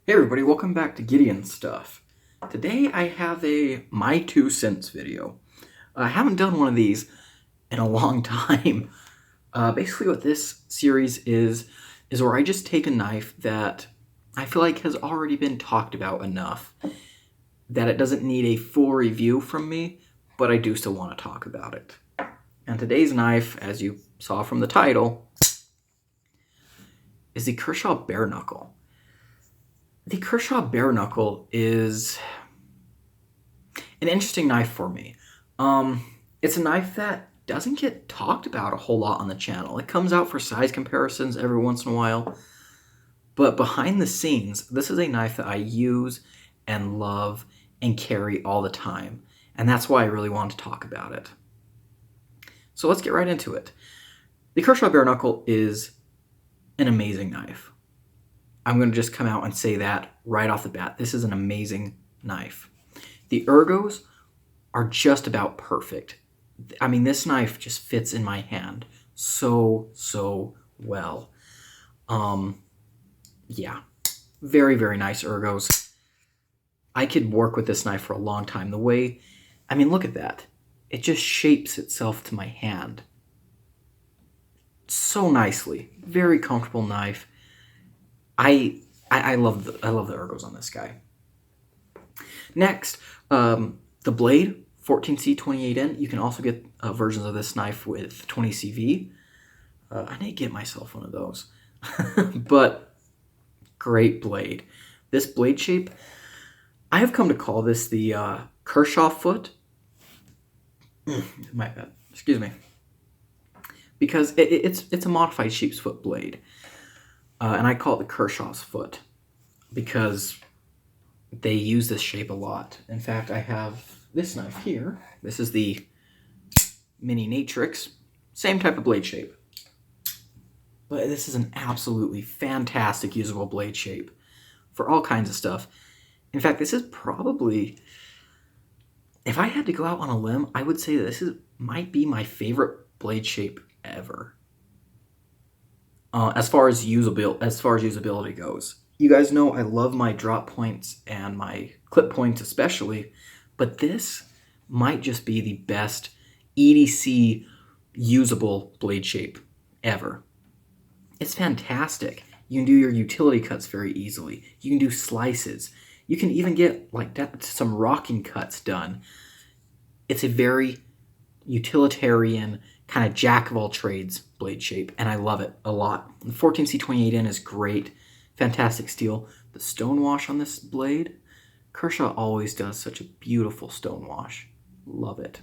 Hey everybody, welcome back to Gideon Stuff. Today I have a My 2 cents video. I haven't done one of these in a long time. Basically what this series is where I just take a knife that I feel like has already been talked about enough that it doesn't need a full review from me, but I do still want to talk about it. And today's knife, as you saw from the title, is the Kershaw Bareknuckle. The Kershaw Bareknuckle is an interesting knife for me. It's a knife that doesn't get talked about a whole lot on the channel. It comes out for size comparisons every once in a while, but behind the scenes, this is a knife that I use and love and carry all the time, and that's why I really want to talk about it. So let's get right into it. The Kershaw Bareknuckle is an amazing knife. I'm going to just come out and say that right off the bat. This is an amazing knife. The ergos are just about perfect. I mean, this knife just fits in my hand so well. Yeah, very, very nice ergos. I could work with this knife for a long time. I mean, look at that. It just shapes itself to my hand so nicely. Very comfortable knife. I love the ergos on this guy. Next, the blade, 14C 28N. You can also get versions of this knife with 20CV. I need to get myself one of those. But great blade. This blade shape, I have come to call this the Kershaw foot. My bad. Excuse me. Because it's a modified sheep's foot blade. And I call it the Kershaw's foot because they use this shape a lot. In fact, I have this knife here. This is the Mini Natrix. Same type of blade shape. But this is an absolutely fantastic usable blade shape for all kinds of stuff. In fact, this is probably, if I had to go out on a limb, I would say that might be my favorite blade shape ever. As far as usability goes. You guys know I love my drop points and my clip points especially, but this might just be the best EDC usable blade shape ever. It's fantastic. You can do your utility cuts very easily. You can do slices. You can even get like some rocking cuts done. It's a very utilitarian kind of jack of all trades blade shape, and I love it a lot. The 14C28N is great, fantastic steel. The stonewash on this blade, Kershaw always does such a beautiful stonewash. Love it.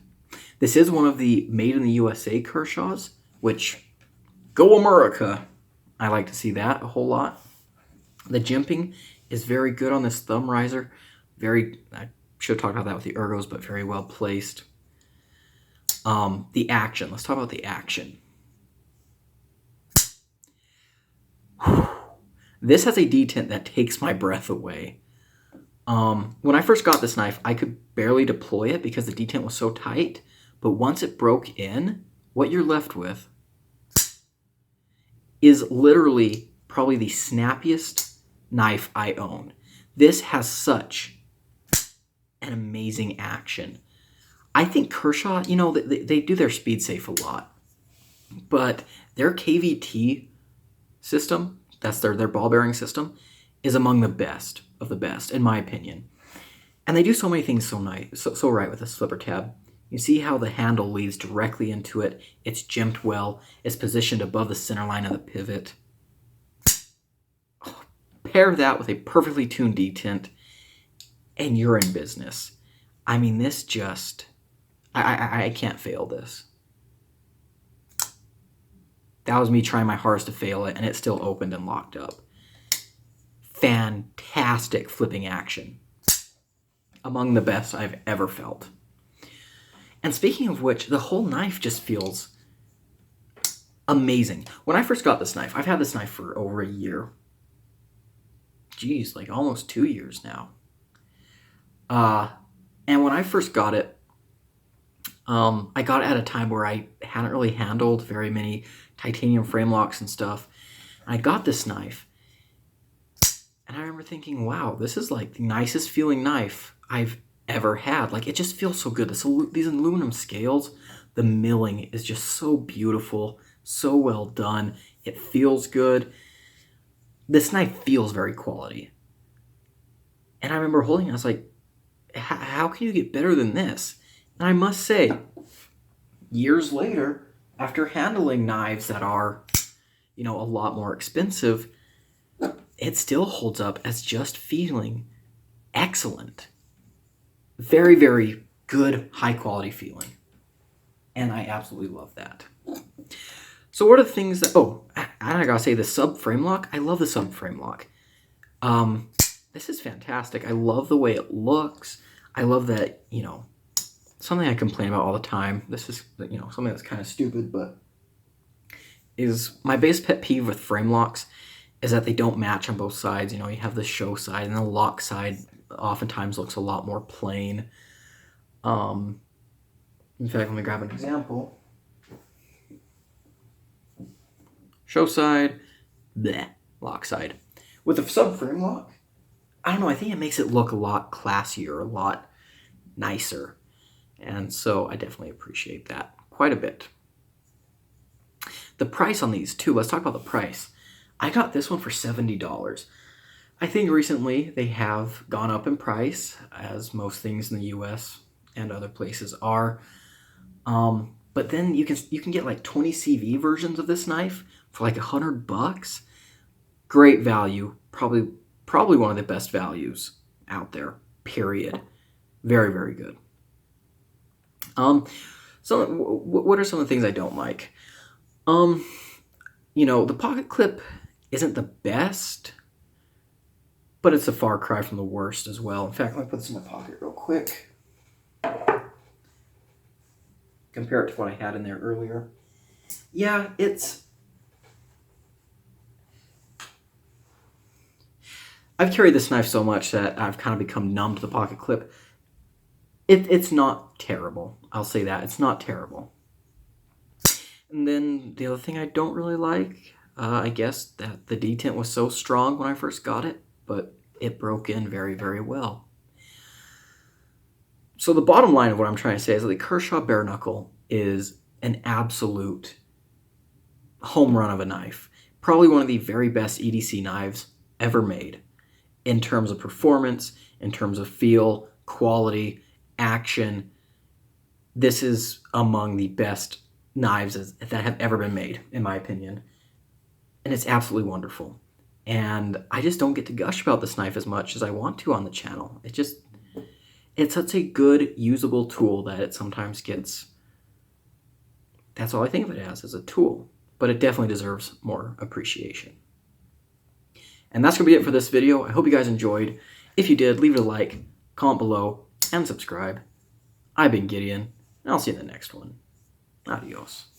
This is one of the made in the USA Kershaws, which, go America! I like to see that a whole lot. The jimping is very good on this thumb riser. I should have talked about that with the ergos, but very well placed. The action. Let's talk about the action. This has a detent that takes my breath away. When I first got this knife, I could barely deploy it because the detent was so tight. But once it broke in, what you're left with is literally probably the snappiest knife I own. This has such an amazing action. I think Kershaw, you know, they do their speed safe a lot, but their KVT system, that's their ball bearing system, is among the best of the best, in my opinion. And they do so many things so nice, so right with the slipper tab. You see how the handle leads directly into it. It's jimped well. It's positioned above the center line of the pivot. Oh, pair that with a perfectly tuned detent, and you're in business. I mean, this just... I can't fail this. That was me trying my hardest to fail it, and it still opened and locked up. Fantastic flipping action. Among the best I've ever felt. And speaking of which, the whole knife just feels amazing. When I first got this knife, I've had this knife for over a year. Geez, like almost 2 years now. And when I first got it, I got it at a time where I hadn't really handled very many titanium frame locks and stuff. And I got this knife, And I remember thinking, wow, this is like the nicest feeling knife I've ever had. Like, it just feels so good. These aluminum scales, the milling is just so beautiful, so well done. It feels good. This knife feels very quality. And I remember holding it, I was like, how can you get better than this? And I must say, years later, after handling knives that are, a lot more expensive, it still holds up as just feeling excellent. Very, very good, high quality feeling. And I absolutely love that. So what are the things that, I gotta say, the sub frame lock, I love the sub frame lock. This is fantastic. I love the way it looks. I love that, something I complain about all the time. This is, something that's kind of stupid, but is my biggest pet peeve with frame locks is that they don't match on both sides. You have the show side, and the lock side oftentimes looks a lot more plain. In fact, let me grab an example. Show side, bleh, lock side. With a subframe lock, I don't know, I think it makes it look a lot classier, a lot nicer. And so I definitely appreciate that quite a bit. The price on these too, let's talk about the price. I got this one for $70. I think recently they have gone up in price, as most things in the US and other places are. But then you can get like 20 CV versions of this knife for like $100. Great value, probably one of the best values out there. Period. Very, very good. So what are some of the things I don't like? The pocket clip isn't the best, but it's a far cry from the worst as well. In fact, let me put this in my pocket real quick. Compare it to what I had in there earlier. Yeah, I've carried this knife so much that I've kind of become numb to the pocket clip. It's not terrible. I'll say that. It's not terrible. And then the other thing I don't really like, I guess that the detent was so strong when I first got it, but it broke in very, very well. So the bottom line of what I'm trying to say is that the Kershaw Bareknuckle is an absolute home run of a knife. Probably one of the very best EDC knives ever made in terms of performance, in terms of feel, quality, action. This is among the best knives that have ever been made, in my opinion. And it's absolutely wonderful. And I just don't get to gush about this knife as much as I want to on the channel. It's such a good, usable tool that it sometimes gets... That's all I think of it as a tool. But it definitely deserves more appreciation. And that's going to be it for this video. I hope you guys enjoyed. If you did, leave it a like, comment below, and subscribe. I've been Gideon, and I'll see you in the next one. Adios.